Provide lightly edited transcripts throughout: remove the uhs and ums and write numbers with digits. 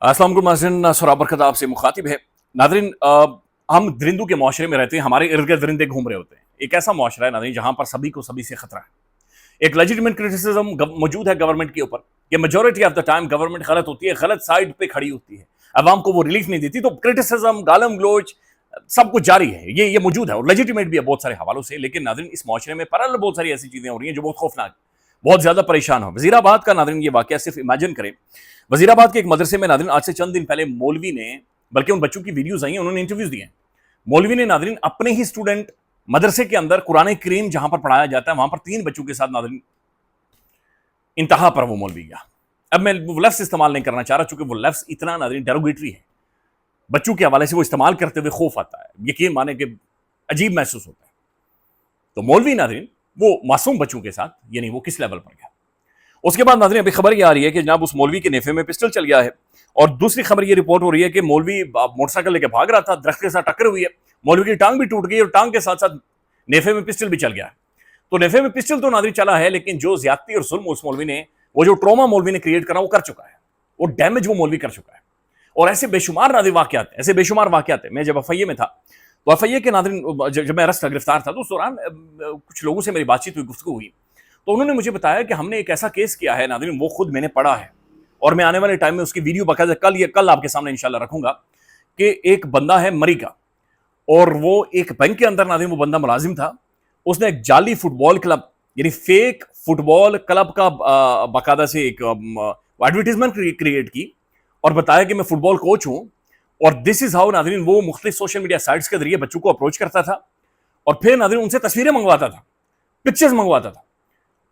अस्सलाम वालेकुम नाज़रीन, सुरा बरकत आपसे मुखातिब है। नाज़रीन, हम दरिंदों के माशरे में रहते हैं, हमारे इर्द गिर्द दरिंदे घूम रहे होते हैं। एक ऐसा माशरा है नाज़रीन जहाँ पर सभी को सभी से खतरा है। एक लेजिटिमेट क्रिटिसिज्म मौजूद है गवर्नमेंट के ऊपर कि majority of the time government गलत होती है, गलत साइड पे खड़ी होती है, अवाम को वो रिलीफ नहीं देती। तो क्रिटिसिज्म, गालम गलोच सब कुछ जारी है, ये मौजूद है और लेजिटिमेट भी है बहुत सारे हवालों से। लेकिन नाज़रीन, इस माशरे में पैरेलल बहुत सारी ऐसी चीज़ें हो रही हैं जो बहुत खौफनाक, बहुत ज़्यादा परेशान हो। वज़ीराबाद का नाज़रीन ये वाक़या सिर्फ इमेजिन करें। वज़ीराबाद के एक मदरसे में नाज़रीन आज से चंद दिन पहले मौलवी ने, बल्कि उन बच्चों की वीडियोज़ आई हैं, उन्होंने इंटरव्यूज़ दिए हैं। मौलवी ने नाज़रीन अपने ही स्टूडेंट मदरसे के अंदर कुरान करीम जहां पर पढ़ाया जाता है वहां पर 3 बच्चों के साथ नाज़रीन इंतहा पर वो मौलवी गया। अब मैं वो लफ्ज़ इस्तेमाल नहीं करना चाह रहा चूंकि वो लफ्ज़ इतना नाज़रीन डेरोगेटरी है, बच्चों के हवाले से वो इस्तेमाल करते हुए खौफ आता है, यकीन माने कि अजीब महसूस होता है। तो मौलवी नाज़रीन वो मासूम बच्चों के साथ, यानी वो किस लेवल पर गया। उसके बाद नाज़रीन अभी खबर ये आ रही है कि जनाब उस मौलवी के नेफे में पिस्टल चल गया है। और दूसरी खबर ये रिपोर्ट हो रही है कि मौलवी मोटरसाइकिल लेके भाग रहा था, दरख्त के साथ टक्कर हुई है, मौलवी की टांग भी टूट गई और टांग के साथ साथ नेफे में पिस्टल भी चल गया है। तो नेफे में पिस्टल तो नाज़रीन चला है, लेकिन जो ज्यादती और जुल्म उस मौलवी ने, वो जो ट्रॉमा मौलवी ने क्रिएट करा वो कर चुका है, वो डैमेज वो मौलवी कर चुका है। और ऐसे बेशुमार नाज़रीन वाक़यात, ऐसे बेशुमार वाक़यात है। मैं जब एफआईए में था तो एफआईए के नाज़रीन जब मैं अरेस्ट गिरफ्तार था तो उस दौरान कुछ लोगों से मेरी बातचीत हुई, गुफ्तगू हुई, तो उन्होंने मुझे बताया कि हमने एक ऐसा केस किया है नाज़रीन, वो खुद मैंने पढ़ा है और मैं आने वाले टाइम में उसकी वीडियो बाकायदा कल आपके सामने इंशाल्लाह रखूंगा कि एक बंदा है मरी का, और वो एक बैंक के अंदर नाज़रीन वो बंदा मुलाजिम था। उसने एक जाली फुटबॉल क्लब, यानी फेक फुटबॉल क्लब का बाकायदा से एक एडवर्टीजमेंट क्रिएट की और बताया कि मैं फुटबॉल कोच हूं और दिस इज हाउ नाज़रीन वो मुख्तलिफ सोशल मीडिया साइट्स के जरिए बच्चों को अप्रोच करता था और फिर नाज़रीन उनसे तस्वीरें मंगवाता था, पिक्चर्स मंगवाता था।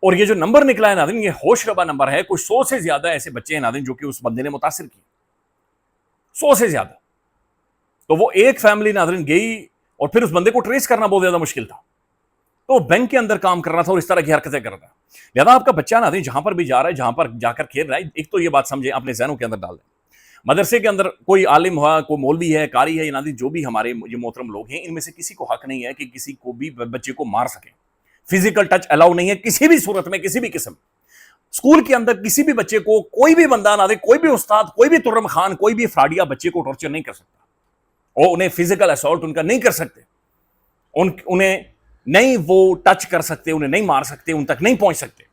और ये जो नंबर निकला है नाज़रीन, ये होशरबा नंबर है। कुछ 100 से ज्यादा ऐसे बच्चे हैं नाज़रीन जो कि उस बंदे ने मुतासिर किए, 100 से ज्यादा। तो वो एक फैमिली नाज़रीन गई और फिर उस बंदे को ट्रेस करना बहुत ज्यादा मुश्किल था। तो बैंक के अंदर काम कर रहा था और इस तरह की हरकतें कर रहा था। लिहाजा आपका बच्चा नाज़रीन जहां पर भी जा रहा है, जहां पर जाकर खेल रहा है, एक तो ये बात समझे, अपने ज़हनों के अंदर डाल दें, मदरसे के अंदर कोई आलिम हुआ, कोई मौलवी है, कारी है, नाज़रीन जो भी हमारे ये मोहतरम लोग हैं, इनमें से किसी को हक नहीं है कि किसी को भी बच्चे को मार सके। फिजिकल टच अलाउ नहीं है किसी भी सूरत में, किसी भी किस्म। स्कूल के अंदर किसी भी बच्चे को, कोई भी बंदा ना दे, कोई भी उस्ताद, कोई भी तुर्रम खान, कोई भी फ्राडिया बच्चे को टॉर्चर नहीं कर सकता और उन्हें फिजिकल असॉल्ट उनका नहीं कर सकते, उन्हें नहीं वो टच कर सकते, उन्हें नहीं मार सकते, उन तक नहीं पहुंच सकते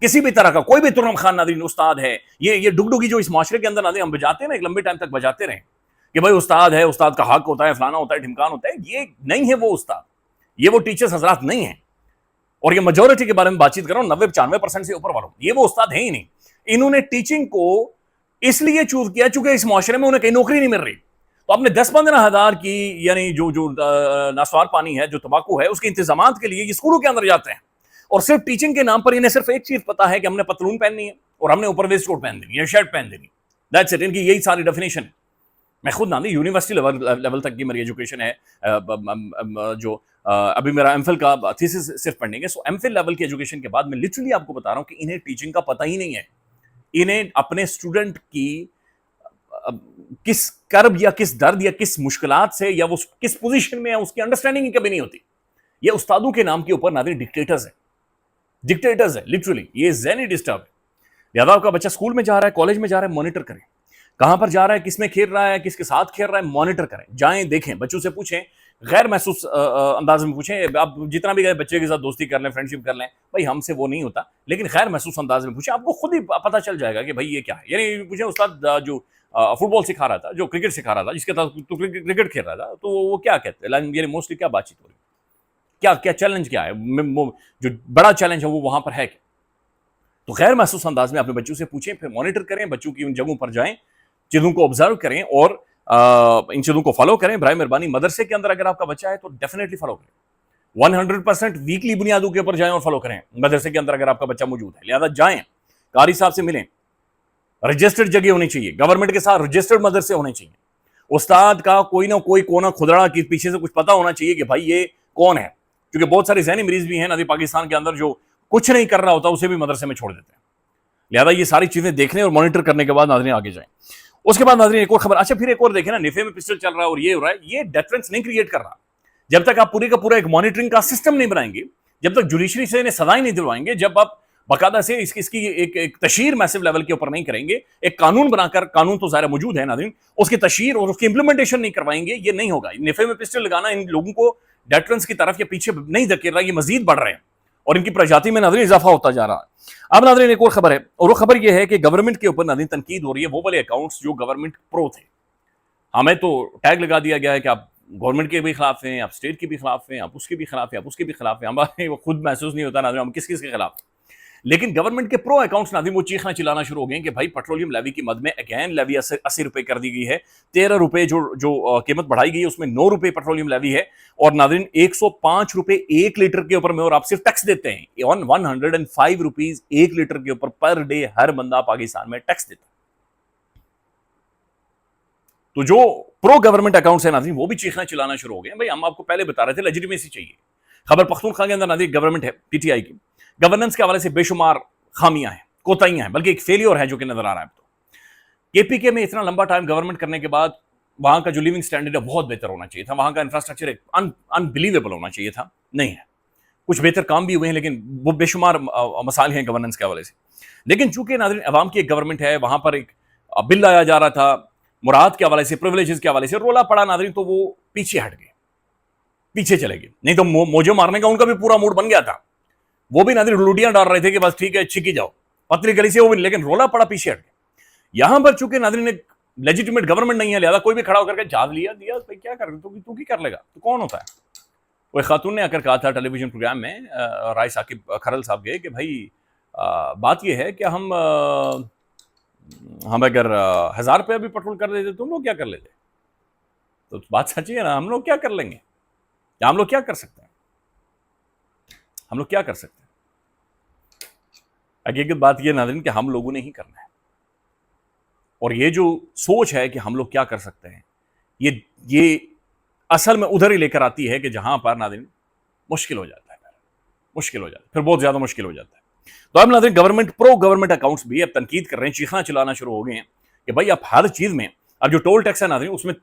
किसी भी तरह का। कोई भी तुर्रम खान नाज़रीन उस्ताद है, ये डुगडुगी जो इस माशरे के अंदर नाज़रीन हम बजाते हैं ना, एक लंबे टाइम तक बजाते रहे कि भाई उस्ताद है, उस्ताद का हक होता है, फलाना होता है, ढिमकान होता है, ये नहीं है वो उस्ताद, ये वो टीचर्स हजरात नहीं है। और ये मेजॉरिटी के बारे में बातचीत कर रहा हूं, 90-95% से ऊपर वालों, ये वो उस्ताद है ही नहीं। इन्होंने टीचिंग को इसलिए चूज किया चूंकि इस माशरे में उन्हें कहीं नौकरी नहीं मिल रही। तो अपने 10-15 हजार की, यानी जो नासवार पानी है, जो तंबाकू है, उसके इंतजाम के लिए ये स्कूलों के अंदर जाते हैं और सिर्फ टीचिंग के नाम पर इन्हें सिर्फ एक चीज पता है कि हमने पतलून पहननी है और हमने ऊपर वेस्ट कोट पहन देनी है, शर्ट पहन देनी, दैट्स इट। इनकी यही सारी डेफिनेशन है। मैं खुद ना यूनिवर्सिटी लेवल तक की मेरी एजुकेशन है, जो अभी मेरा एमफिल का थीसिस सिर्फ पढ़ने के। सो एमफिल लेवल की एजुकेशन के बाद मैं लिटरली आपको बता रहा हूं कि इन्हें टीचिंग का पता ही नहीं है। इन्हें अपने स्टूडेंट की किस कर्ब या किस दर्द या किस मुश्किलात से या वो किस पोजीशन में है उसकी अंडरस्टैंडिंग कभी नहीं होती। ये उस्तादों के नाम के ऊपर नाज़रीन डिक्टेटर्स है, डिक्टेटर्स है लिटरली। ये ज़हनी डिस्टर्ब है। लिहाजा आपका बच्चा स्कूल में जा रहा है, कॉलेज में जा रहा है, मॉनिटर करें कहां पर जा रहा है, किसमें खेल रहा है, किसके साथ खेल रहा है, मॉनिटर करें, जाएं देखें, बच्चों से पूछें, गैर महसूस अंदाज में पूछें। आप जितना भी गए बच्चे के साथ दोस्ती कर लें, फ्रेंडशिप कर लें, भाई हमसे वो नहीं होता, लेकिन गैर महसूस अंदाज में पूछें, आपको खुद ही पता चल जाएगा कि भाई ये क्या है। यानी पूछें उस्ताद जो फुटबॉल सिखा रहा था, जो क्रिकेट सिखा रहा था, जिसके साथ तो क्रिकेट खेल रहा था, तो वो क्या कहते हैं, यानी मोस्टली क्या बातचीत हो रही है, क्या क्या चैलेंज क्या है, जो बड़ा चैलेंज है वो वहां पर है क्या। तो गैर महसूस अंदाज में अपने बच्चों से पूछें, फिर मॉनिटर करें, बच्चों की उन जगहों पर जाएं, चीज़ों को ऑब्जर्व करें और इन चीज़ों को फॉलो करें। बराए मेहरबानी मदरसे के अंदर अगर आपका बच्चा है तो डेफिनेटली फॉलो करें, 100% वीकली बुनियादों के ऊपर जाएं और फॉलो करें मदरसे के अंदर अगर आपका बच्चा मौजूद है। लिहाजा जाएं, कारी साहब से मिलें, रजिस्टर्ड जगह होनी चाहिए, गवर्नमेंट के साथ रजिस्टर्ड मदरसे होने चाहिए, उस्ताद का कोई ना कोई कोना खुदड़ा के पीछे से कुछ पता होना चाहिए कि भाई ये कौन है, क्योंकि बहुत सारे ज़हनी मरीज भी हैं ना पाकिस्तान के अंदर जो कुछ नहीं कर रहा होता उसे भी मदरसे में छोड़ देते हैं। लिहाजा ये सारी चीजें देखने और मॉनिटर करने के बाद नाज़रीन आगे जाएं। उसके बाद नाज़रीन एक और खबर, अच्छा फिर एक और देखें ना, निफे में पिस्टल चल रहा है और ये हो रहा है, ये डेटरेंस नहीं क्रिएट कर रहा। जब तक आप पूरी का पूरा एक मॉनिटरिंग का सिस्टम नहीं बनाएंगे, जब तक जुडिशरी से इन्हें सजाएं नहीं दिलवाएंगे, जब आप باقاعدہ سے اس کی ایک تشہیر میسو لیول کے اوپر نہیں کریں گے, ایک قانون بنا کر, قانون تو ظاہر موجود ہے ناظرین, اس کی تشہیر اور اس کی امپلیمنٹیشن نہیں کروائیں گے, یہ نہیں ہوگا. نفے میں پسٹل لگانا ان لوگوں کو ڈیٹرنس کی طرف یا پیچھے نہیں دھکیل رہا, یہ مزید بڑھ رہے ہیں اور ان کی پرجاتی میں ناظرین اضافہ ہوتا جا رہا ہے. اب ناظرین ایک اور خبر ہے, اور وہ خبر یہ ہے کہ گورنمنٹ کے اوپر ناظرین تنقید ہو رہی ہے وہ والے اکاؤنٹس جو گورنمنٹ پرو تھے. ہمیں تو ٹیگ لگا دیا گیا ہے کہ آپ گورنمنٹ کے بھی خلاف ہیں, آپ اسٹیٹ کے بھی خلاف ہیں, آپ اس کے بھی خلاف ہیں, آپ اس کے بھی خلاف ہیں. ہمیں وہ خود محسوس نہیں ہوتا ناظرین ہم کس کے خلاف ہیں. لیکن گورنمنٹ کے پرو اکاؤنٹس ناظرین وہ چیخنا چلانا شروع ہو گئے کہ بھائی پیٹرولیم لیوی کی مد میں اگین لیوی 80 روپے کر دی گئی ہے, 13 روپے جو قیمت بڑھائی گئی ہے اس میں 9 روپے پیٹرولیم لیوی ہے, اور ناظرین 105 روپے 1 لیٹر کے اوپر میں اور آپ صرف ٹیکس دیتے ہیں. 105 روپیز 1 لیٹر کے اوپر پر ڈے ہر بندہ پاکستان میں ٹیکس دیتا ہے. تو جو پرو گورنمنٹ اکاؤنٹس ہیں ناظرین وہ بھی چیخنا چلانا شروع ہو گئے. بھائی ہم آپ کو پہلے بتا رہے تھے لیجٹمیسی چاہیے. خیبر پختونخوا کے اندر ناظرین گورنمنٹ ہے پی ٹی آئی کی, گورننس کے حوالے سے بے شمار خامیاں ہیں, کوتاہیاں ہیں, بلکہ ایک فیلیور ہے جو کہ نظر آ رہا ہے. کے پی کے میں اتنا لمبا ٹائم گورنمنٹ کرنے کے بعد وہاں کا جو لیونگ سٹینڈرڈ ہے بہت بہتر ہونا چاہیے تھا, وہاں کا انفراسٹرکچر انبلیویبل ہونا چاہیے تھا, نہیں ہے. کچھ بہتر کام بھی ہوئے ہیں لیکن وہ بے شمار مسائل ہیں گورننس کے حوالے سے. لیکن چونکہ ناظرین عوام کی ایک گورنمنٹ ہے, وہاں پر ایک بل لایا جا رہا تھا مراد کے حوالے سے, پریولیجز کے حوالے سے رولا پڑا ناظرین, تو وہ پیچھے ہٹ گئے, پیچھے چلے گئے. نہیں تو موجے مارنے کا ان کا بھی پورا موڈ بن گیا تھا, وہ بھی ناظرین لوٹیاں ڈال رہے تھے کہ بس ٹھیک ہے چھکی جاؤ پتلی گلی سے, وہ بھی, لیکن رولا پڑا پیچھے ہٹ گئے. یہاں پر چونکہ ناظرین ایک لیجیٹمیٹ گورنمنٹ نہیں ہے, لہذا کوئی بھی کھڑا ہو کر کے جھاگ لیا بھائی کیا کر رہے تو کی کر لے گا, تو کون ہوتا ہے. وہ خاتون نے آ کر کہا تھا ٹیلی ویژن پروگرام میں, رائے ثاقب کھرل صاحب کے, کہ بھائی بات یہ ہے کہ ہم اگر 1000 روپیہ بھی پیٹرول کر دیتے تم لوگ کیا کر لیتے. تو بات سچی ہے نا, ہم لوگ کیا کر لیں گے, یا ہم لوگ کیا کر سکتے ہیں, ہم لوگ کیا کر سکتے ہیں. حقیقت بات یہ ناظرین کہ ہم لوگوں نے ہی کرنا ہے, اور یہ جو سوچ ہے کہ ہم لوگ کیا کر سکتے ہیں, یہ اصل میں ادھر ہی لے کر آتی ہے کہ جہاں پر ناظرین مشکل ہو جاتا ہے, مشکل ہو جاتا ہے, پھر بہت زیادہ مشکل ہو جاتا ہے. تو اب ناظرین گورنمنٹ پرو گورنمنٹ اکاؤنٹس بھی اب تنقید کر رہے ہیں, چیخنا چلانا شروع ہو گئے ہیں کہ بھائی اب ہر چیز میں, اب جو ٹول ٹیکس ہے ناظرین اس میں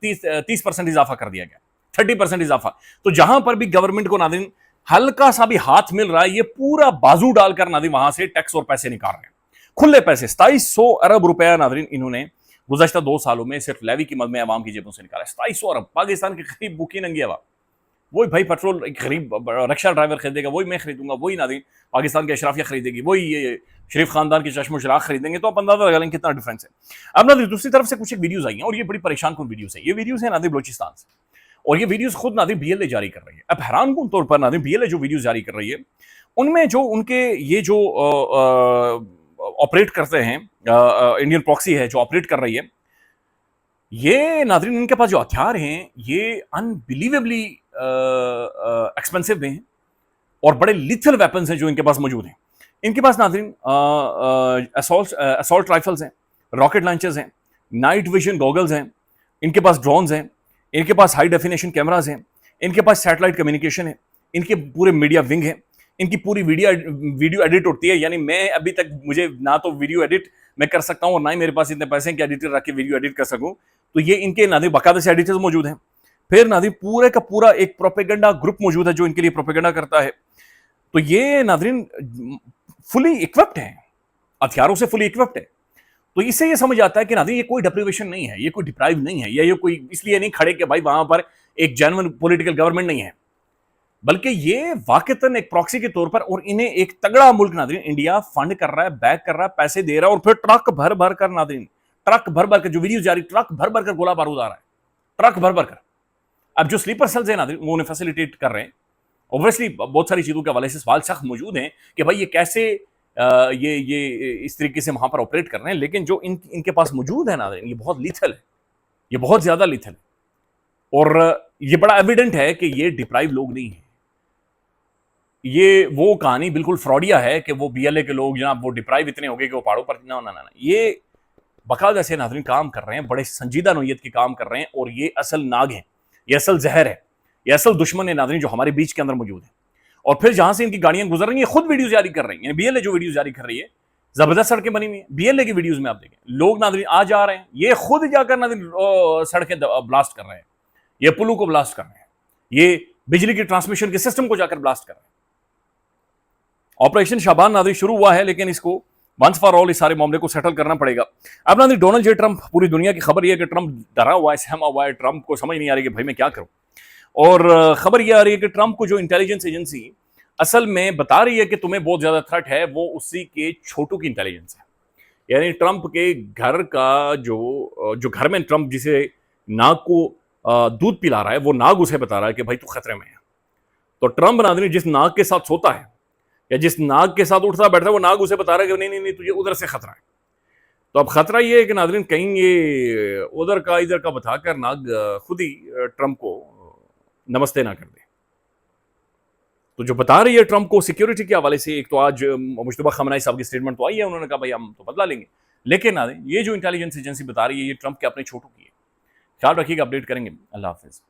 30% اضافہ کر دیا گیا, 30% اضافہ. تو جہاں پر بھی گورنمنٹ کو ناظرین ہلکا سا بھی ہاتھ مل رہا ہے, یہ پورا بازو ڈال کر ناظرین وہاں سے ٹیکس اور پیسے نکال رہے ہیں, کھلے پیسے. 2700 ارب روپیہ ناظرین انہوں نے گزشتہ 2 سالوں میں صرف لیوی کی مد میں عوام کی جیبوں سے نکالا. 2700 ارب. پاکستان کے قریب بھوکی ننگی عوام, وہی بھائی پیٹرول غریب رکشہ ڈرائیور خریدے گا, وہی میں خریدوں گا, وہی ناظرین پاکستان کے اشرافیہ خریدے گی, وہی یہ شریف خاندان کے چشم و چراغ خریدیں گے. تو آپ اندازہ لگا لیں کتنا ڈفرینس ہے. اب ناظرین دوسری طرف سے کچھ ایک ویڈیوز آئی ہیں, اور یہ بڑی پریشان کن ویڈیوز ہیں. یہ ویڈیوز ہیں ناظرین بلوچستان سے, اور یہ ویڈیوز خود ناظرین بی ایل اے جاری کر رہی ہے. اب حیران کن طور پر ناظرین بی ایل اے جو ویڈیوز جاری کر رہی ہے ان میں جو ان کے یہ جو آپریٹ کرتے ہیں, انڈین پراکسی ہے جو آپریٹ کر رہی ہے, یہ ناظرین ان کے پاس جو ہتھیار ہیں یہ انبلیویبلی ایکسپینسو ہیں, اور بڑے لیتھل ویپنز ہیں جو ان کے پاس موجود ہیں. ان کے پاس ناظرین اسالٹ رائفلز ہیں, راکٹ لانچرز ہیں, نائٹ ویژن گوگلز ہیں, ان کے پاس ڈرونز ہیں, ان کے پاس ہائی ڈیفینیشن کیمراز ہیں, ان کے پاس سیٹلائٹ کمیونیکیشن ہے, ان کے پورے میڈیا ونگ ہیں, ان کی پوری ویڈیو ایڈٹ ہوتی ہے. یعنی میں ابھی تک مجھے نہ تو ویڈیو ایڈٹ میں کر سکتا ہوں, اور نہ ہی میرے پاس اتنے پیسے ہیں کہ ایڈیٹر رکھ کے ویڈیو ایڈٹ کر سکوں. تو یہ ان کے ناظرین باقاعدہ سے ایڈیٹرز موجود ہیں. پھر ناظرین پورے کا پورا ایک پروپیگنڈا گروپ موجود ہے جو ان کے لیے پروپیگنڈا کرتا ہے. تو یہ ناظرین فلی اکوپڈ ہیں, ہتھیاروں سے فلی اکوپڈ ہے. تو اس سے یہ سمجھ آتا ہے کہ ناظرین یہ کوئی ڈپریویشن نہیں ہے, یہ کوئی ڈپرائیو نہیں ہے, یا یہ کوئی اس لیے نہیں کھڑے کہ بھائی وہاں پر ایک جینون پولیٹیکل گورنمنٹ نہیں ہے, بلکہ یہ واقعتاً ایک پراکسی کے طور پر, اور انہیں ایک تگڑا ملک ناظرین انڈیا فنڈ کر رہا ہے, بیک کر رہا ہے, پیسے دے رہا ہے, اور پھر ٹرک بھر بھر کر ناظرین ٹرک بھر بھر کر جو ویڈیو جاری, ٹرک بھر بھر کر گولہ بارود آ رہا ہے, ٹرک بھر بھر کر. اب جو سلیپر سیلز ہیں ناظرین وہ انہیں فیسیلیٹیٹ کر رہے ہیں. اوبویسلی بہت ساری چیزوں کے حوالے سے سوال سخت موجود ہیں کہ بھائی یہ کیسے یہ اس طریقے سے وہاں پر آپریٹ کر رہے ہیں, لیکن جو ان کے پاس موجود ہے ناظرین یہ بہت لیتھل ہے, یہ بہت زیادہ لیتھل ہے, اور یہ بڑا ایویڈنٹ ہے کہ یہ ڈپرائیو لوگ نہیں ہیں. یہ وہ کہانی بالکل فراڈیا ہے کہ وہ بی ایل اے کے لوگ جناب وہ ڈپرائیو اتنے ہو گئے کہ وہ پہاڑوں پر نہ, یہ باقاعدہ سے ناظرین کام کر رہے ہیں, بڑے سنجیدہ نوعیت کے کام کر رہے ہیں, اور یہ اصل ناگ ہیں, یہ اصل زہر ہے, یہ اصل دشمن ہے ناظرین جو ہمارے بیچ کے اندر موجود ہیں. اور پھر جہاں سے ان کی گاڑیاں گزر رہی ہیں خود ویڈیوز جاری کر رہی ہیں. بی ایل اے جو ویڈیوز جاری کر رہی ہے, زبردست سڑکیں بنی ہوئی ہیں بی ایل اے کی ویڈیوز میں, آپ دیکھیں لوگ ناظرین آ جا رہے ہیں, یہ خود جا کر ناظرین سڑکیں بلاسٹ کر رہے ہیں, یہ پلوں کو بلاسٹ کر رہے ہیں, یہ بجلی کی ٹرانسمیشن کے سسٹم کو جا کر بلاسٹ کر رہے ہیں. ऑपरेशन शाबान नाज़रीन शुरू हुआ है, लेकिन इसको वंस फॉर ऑल इस सारे मामले को सेटल करना पड़ेगा। अब नाज़रीन डोनाल्ड जे ट्रंप, पूरी दुनिया की खबर यह है कि ट्रंप डरा हुआ है, सहमा हुआ है, ट्रंप को समझ नहीं आ रही कि भाई मैं क्या करूं। और खबर यह आ रही है कि ट्रंप को जो इंटेलिजेंस एजेंसी असल में बता रही है कि तुम्हें बहुत ज्यादा थ्रेट है, वो उसी के छोटू की इंटेलिजेंस है। यानी ट्रंप के घर का जो घर में ट्रंप जिसे नाग को दूध पिला रहा है, वो नाग उसे बता रहा है कि भाई तू खतरे में है। तो ट्रंप नाज़रीन जिस नाग के साथ सोता है या जिस नाग के साथ उठता बैठता है, वो नाग उसे बता रहा है कि नहीं नहीं नहीं तुझे उधर से खतरा है। तो अब खतरा ये है कि नाज़रीन कहीं ये उधर का इधर का बताकर नाग खुद ही ट्रंप को नमस्ते ना कर दे। तो जो बता रही है ट्रंप को सिक्योरिटी के हवाले से, एक तो आज मुश्तबा खमनाई साहब की स्टेटमेंट तो आई है, उन्होंने कहा भाई हम तो बदला लेंगे, लेकिन ये जो इंटेलिजेंस एजेंसी बता रही है ये ट्रंप के अपने छोटू की है। ख्याल रखिएगा, अपडेट करेंगे। अल्लाह हाफिज।